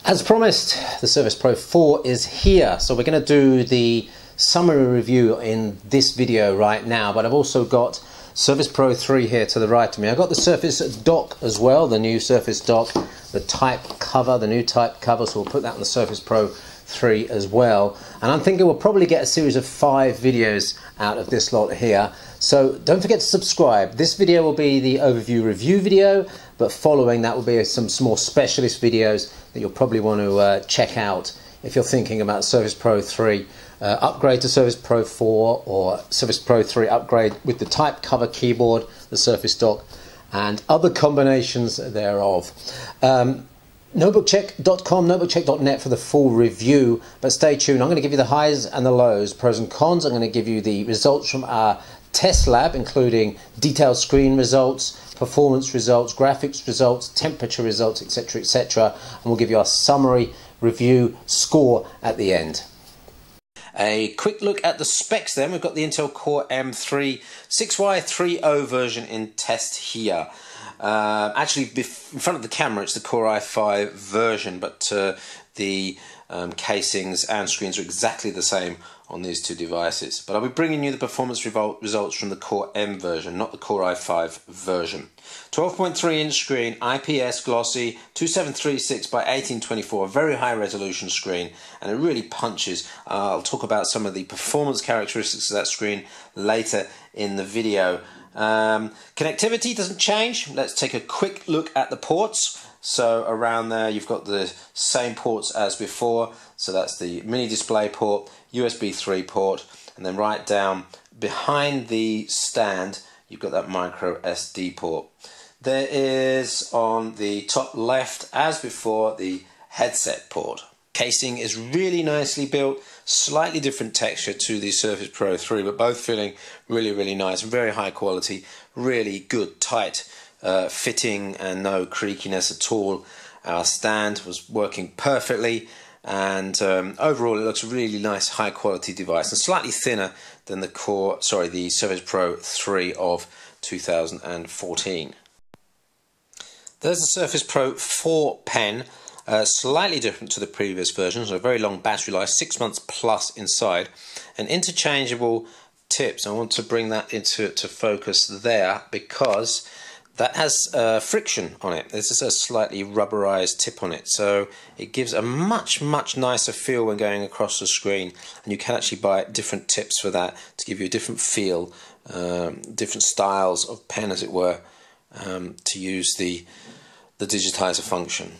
As promised, the Surface Pro 4 is here, so we're going to do the summary review in this video right now, but I've also got Surface Pro 3 here to the right of me. I've got the Surface Dock as well, the new Surface Dock, the type cover, the new type cover, so we'll put that on the Surface Pro 3 as well. And I'm thinking we'll probably get a series of 5 videos out of this lot here. So don't forget to subscribe. This video will be the overview review video, but following that will be some more specialist videos that you'll probably want to check out if you're thinking about Surface Pro 3 upgrade to Surface Pro 4 or Surface Pro 3 upgrade with the type cover keyboard, the Surface Dock, and other combinations thereof. Notebookcheck.com, notebookcheck.net for the full review, but stay tuned. I'm going to give you the highs and the lows, pros and cons. I'm going to give you the results from our test lab, including detailed screen results, performance results, graphics results, temperature results, etc, etc, and we'll give you our summary review score at the end. A quick look at the specs then. We've got the Intel Core M3 6Y30 version in test here. Actually, in front of the camera it's the Core i5 version, but the casings and screens are exactly the same on these two devices. But I'll be bringing you the performance results from the Core M version, not the Core i5 version. 12.3-inch screen, IPS glossy, 2736 by 1824, a very high resolution screen, and it really punches. I'll talk about some of the performance characteristics of that screen later in the video. Connectivity doesn't change. Let's take a quick look at the ports. So around there you've got the same ports as before, so that's the mini display port, USB 3 port, and then right down behind the stand you've got that micro SD port. There is on the top left, as before, the headset port. Casing is really nicely built, slightly different texture to the Surface Pro 3, but both feeling really nice, very high quality, really good tight fitting and no creakiness at all. Our stand was working perfectly, and overall it looks a really nice high quality device and slightly thinner than the Surface Pro 3 of 2014. There's the Surface Pro 4 pen, slightly different to the previous versions, a very long battery life, 6 months plus inside, and interchangeable tips. I want to bring that into focus there because that has friction on it. This is a slightly rubberized tip on it, so it gives a much nicer feel when going across the screen, and you can actually buy different tips for that to give you a different feel, different styles of pen as it were, to use the digitizer function.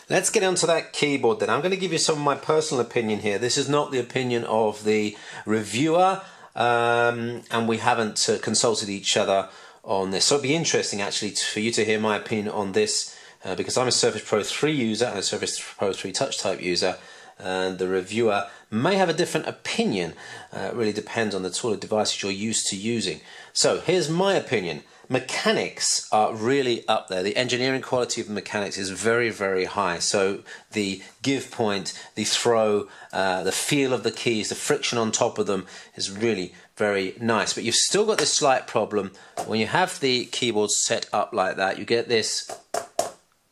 Let's get onto that keyboard then. I'm going to give you some of my personal opinion here. This is not the opinion of the reviewer, and we haven't consulted each other on this. So it'd be interesting actually for you to hear my opinion on this, because I'm a Surface Pro 3 user and a Surface Pro 3 touch type user, and the reviewer may have a different opinion. It really depends on the sort of devices you're used to using. So here's my opinion. Mechanics are really up there. The engineering quality of the mechanics is very high. So the give point, the throw, the feel of the keys, the friction on top of them is really very nice. But you've still got this slight problem. When you have the keyboard set up like that, you get this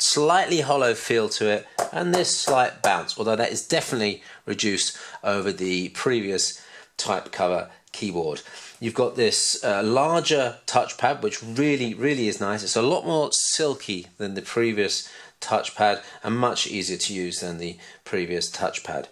slightly hollow feel to it and this slight bounce, although that is definitely reduced over the previous type cover keyboard. You've got this larger touchpad, which really is nice. It's a lot more silky than the previous touchpad and much easier to use than the previous touchpad.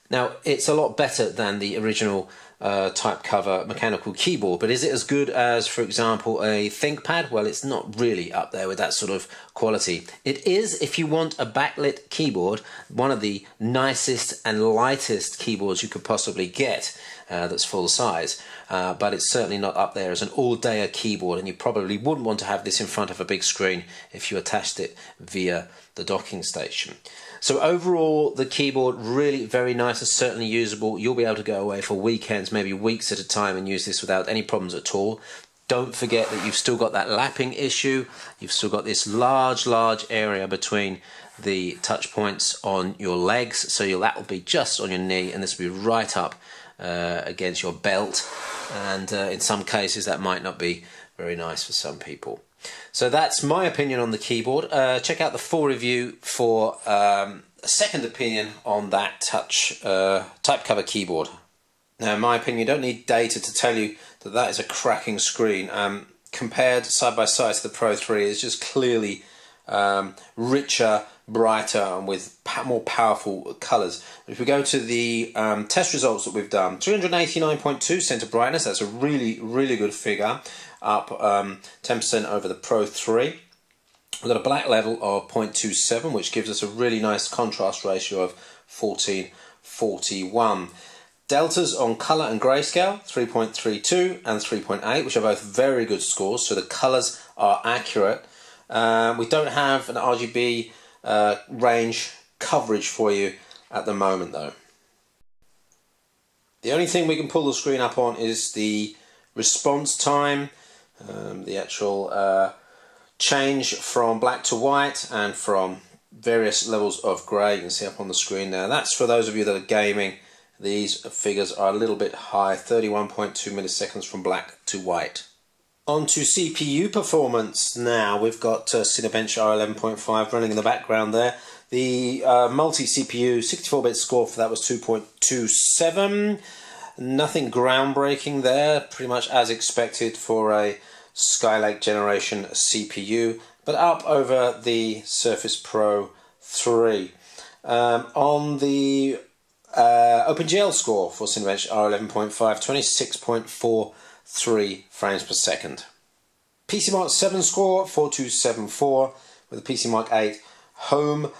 Now, it's a lot better than the original type cover mechanical keyboard, but is it as good as, for example, a ThinkPad? Well, it's not really up there with that sort of quality. It is, if you want a backlit keyboard, one of the nicest and lightest keyboards you could possibly get that's full size, but it's certainly not up there as an all-dayer keyboard, and you probably wouldn't want to have this in front of a big screen if you attached it via the docking station. So overall, the keyboard really very nice and certainly usable. You'll be able to go away for weekends, maybe weeks at a time, and use this without any problems at all. Don't forget that you've still got that lapping issue. You've still got this large area between the touch points on your legs, so that will be just on your knee, and this will be right up against your belt, and in some cases that might not be very nice for some people. So that's my opinion on the keyboard. Check out the full review for a second opinion on that touch type cover keyboard. Now, in my opinion, you don't need data to tell you that that is a cracking screen. Compared side by side to the Pro 3, it's just clearly richer, brighter, and with more powerful colours. If we go to the test results that we've done, 389.2 centre brightness, that's a really, really good figure, up 10% over the Pro 3. We've got a black level of 0.27, which gives us a really nice contrast ratio of 14:41. Deltas on colour and grayscale, 3.32 and 3.8, which are both very good scores, so the colours are accurate. We don't have an RGB range coverage for you at the moment though. The only thing we can pull the screen up on is the response time, the actual change from black to white and from various levels of grey. You can see up on the screen now. That's for those of you that are gaming. These figures are a little bit high, 31.2 milliseconds from black to white. On to CPU performance now. We've got Cinebench R11.5 running in the background there. The multi-CPU 64-bit score for that was 2.27. Nothing groundbreaking there, pretty much as expected for a Skylake generation CPU, but up over the Surface Pro 3. On the OpenGL score for Cinebench R11.5, 26.43 frames per second. PCMark 7 score, 4274, with a PCMark 8 home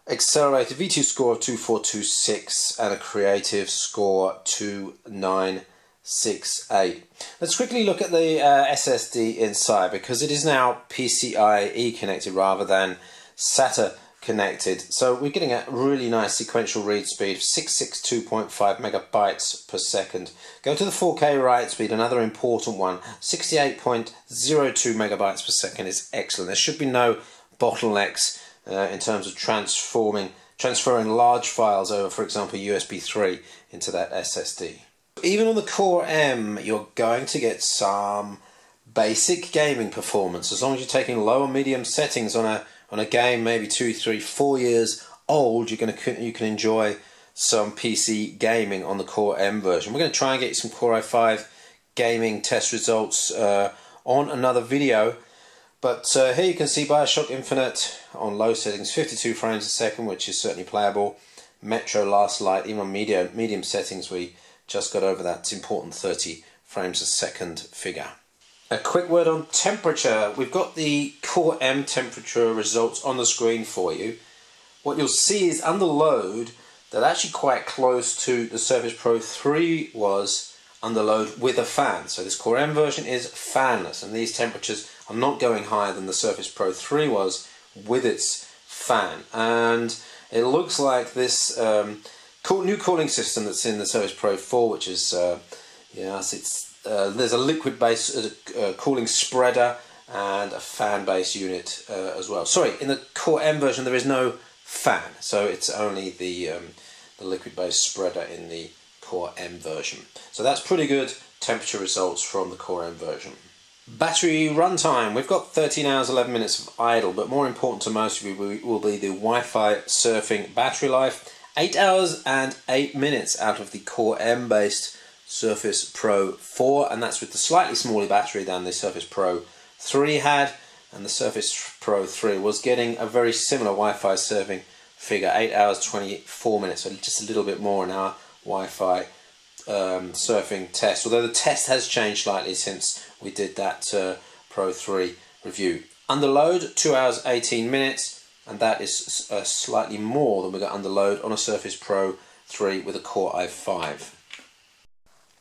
accelerated V2 score of 2426 and a creative score 2968. Let's quickly look at the SSD inside, because it is now PCIe connected rather than SATA connected. So we're getting a really nice sequential read speed of 662.5 megabytes per second. Go to the 4K write speed, another important one, 68.02 megabytes per second is excellent. There should be no bottlenecks in terms of transferring large files over, for example, USB 3 into that SSD. Even on the Core M, you're going to get some basic gaming performance, as long as you're taking low or medium settings on a game maybe 2, 3, 4 years old. You can enjoy some PC gaming on the Core M version. We're going to try and get you some Core i5 gaming test results on another video. But here you can see Bioshock Infinite on low settings, 52 frames a second, which is certainly playable. Metro Last Light, even on medium settings, we just got over that important 30 frames a second figure. A quick word on temperature. We've got the Core M temperature results on the screen for you. What you'll see is under load, they're actually quite close to the Surface Pro 3 was under load with a fan. So this Core M version is fanless, and these temperatures are not going higher than the Surface Pro 3 was with its fan. And it looks like this new cooling system that's in the Surface Pro 4, which is there's a liquid-based cooling spreader and a fan-based unit as well. Sorry, in the Core M version there is no fan, so it's only the liquid-based spreader in the Core M version. So that's pretty good temperature results from the Core M version. Battery runtime, we've got 13 hours 11 minutes of idle, but more important to most of you will be the Wi-Fi surfing battery life. 8 hours and 8 minutes out of the Core M based Surface Pro 4, and that's with the slightly smaller battery than the Surface Pro 3 had, and the Surface Pro 3 was getting a very similar Wi-Fi surfing figure, 8 hours 24 minutes, so just a little bit more in our Wi-Fi surfing test, although the test has changed slightly since we did that Pro 3 review. Under load, 2 hours 18 minutes, and that is slightly more than we got under load on a Surface Pro 3 with a Core i5.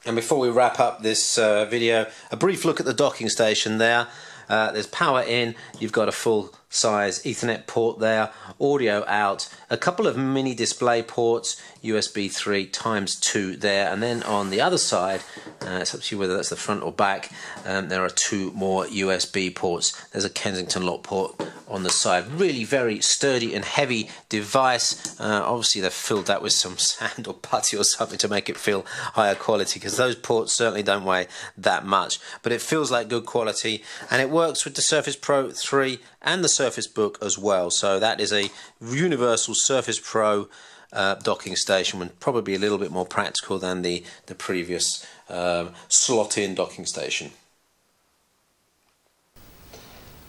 And before we wrap up this video, a brief look at the docking station there. There's power in, you've got a full size Ethernet port there, audio out, a couple of mini display ports, USB 3 times 2 there, and then on the other side, it's up to you whether that's the front or back, there are 2 more USB ports. There's a Kensington lock port on the side. Really very sturdy and heavy device. Obviously they've filled that with some sand or putty or something to make it feel higher quality, because those ports certainly don't weigh that much, but it feels like good quality, and it works with the Surface Pro 3 and the Surface Book as well. So that is a universal Surface Pro docking station, and probably a little bit more practical than the previous slot-in docking station.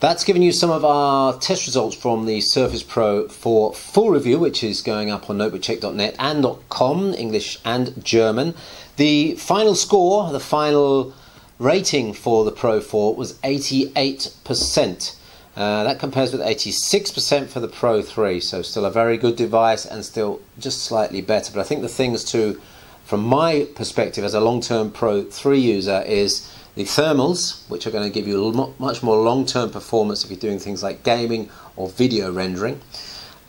That's given you some of our test results from the Surface Pro for full review, which is going up on notebookcheck.net and .com, English and German. The final score, the final rating for the Pro 4 was 88%. That compares with 86% for the Pro 3, so still a very good device and still just slightly better. But I think the things to, from my perspective as a long-term Pro 3 user, is the thermals, which are going to give you much more long-term performance if you're doing things like gaming or video rendering.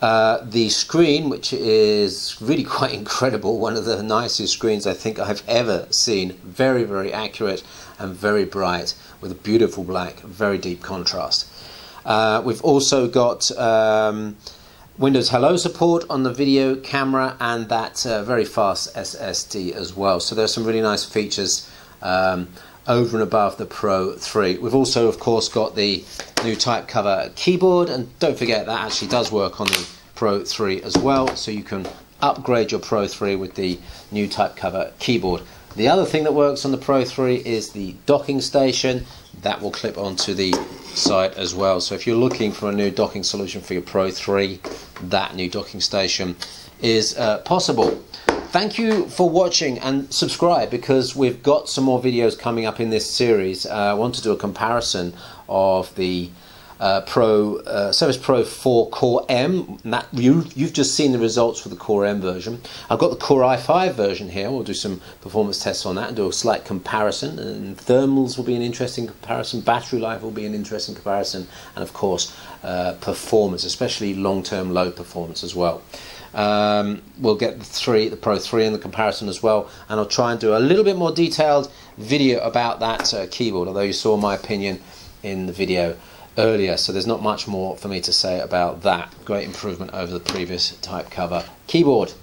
The screen, which is really quite incredible, one of the nicest screens I think I've ever seen. Very, very accurate and very bright with a beautiful black, very deep contrast. We've also got Windows Hello support on the video camera, and that very fast SSD as well. So there's some really nice features over and above the Pro 3. We've also, of course, got the new type cover keyboard, and don't forget that actually does work on the Pro 3 as well, so you can upgrade your Pro 3 with the new type cover keyboard. The other thing that works on the Pro 3 is the docking station. That will clip onto the side as well. So if you're looking for a new docking solution for your Pro 3, that new docking station is possible. Thank you for watching, and subscribe, because we've got some more videos coming up in this series. I want to do a comparison of the Surface Pro 4 Core M. You've just seen the results for the Core M version. I've got the Core i5 version here. We'll do some performance tests on that and do a slight comparison. And thermals will be an interesting comparison. Battery life will be an interesting comparison. And of course, performance, especially long-term load performance as well. We'll get the Pro 3 in the comparison as well, and I'll try and do a little bit more detailed video about that keyboard, although you saw my opinion in the video earlier, so there's not much more for me to say about that. Great improvement over the previous type cover keyboard.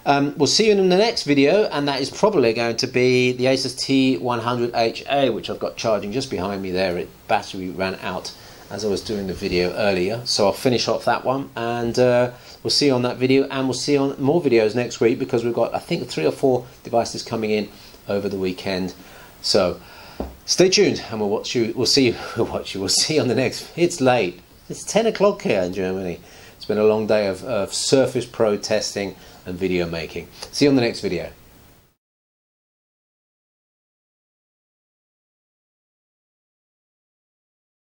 We'll see you in the next video, and that is probably going to be the Asus T100HA, which I've got charging just behind me there. Its battery ran out as I was doing the video earlier, so I'll finish off that one, and we'll see you on that video, and we'll see you on more videos next week, because we've got, I think, 3 or 4 devices coming in over the weekend. So stay tuned, and we'll see you on the next. It's late. It's 10 o'clock here in Germany. It's been a long day of Surface Pro testing and video making. See you on the next video.